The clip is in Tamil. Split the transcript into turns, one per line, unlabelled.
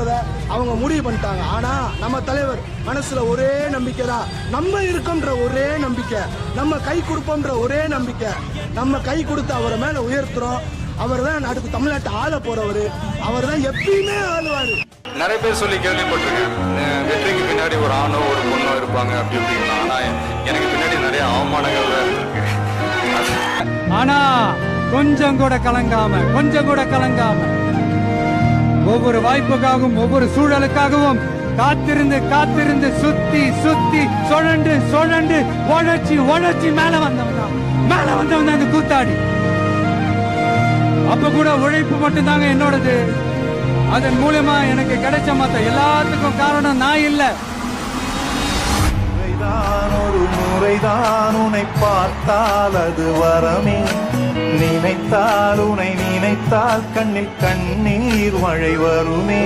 இருக்கணும்ன்றத அவங்க முடிவு பண்ணிட்டாங்க. ஆனா நம்ம தலைவர் மனசுல ஒரே நம்பிக்கை தான், நம்ம இருக்கோம்ன்ற ஒரே நம்பிக்கை, நம்ம கை கொடுப்போம்ன்ற ஒரே நம்பிக்கை. நம்ம கை கொடுத்து அவரை மேல உயர்த்துறோம். அவர் தான் அடுத்து தமிழ்நாட்டை ஆள போறவர், அவர் தான் எப்பயுமே ஆளுவாரு.
நிறைய பேர் சொல்லி கேள்விப்பட்டிருக்கேன், வெற்றிக்கு பின்னாடி ஒரு ஆணோ ஒரு பொண்ணோ இருப்பாங்க அப்படி இப்படின்னா. ஆனா எனக்கு பின்னாடி நிறைய அவமானங்கள் இருக்கு.
ஆனா கொஞ்சம் கூட கலங்காம ஒவ்வொரு வாய்ப்புக்காகவும் ஒவ்வொரு சூழலுக்காகவும் காத்திருந்து சுத்தி சுழண்டு உழைச்சி மேல வந்தவன் அந்த கூத்தாடி. அப்ப கூட உழைப்பு மட்டும்தாங்க என்னோடது. அதன் மூலமா எனக்கு கிடைச்ச மத்த எல்லாத்துக்கும் காரணம் நான் இல்ல.
ஒரு முறைதான் உன்னை பார்த்தால் அது வரமே, நினைத்தால் கண்ணில் கண்ணீர் மழை வருமே.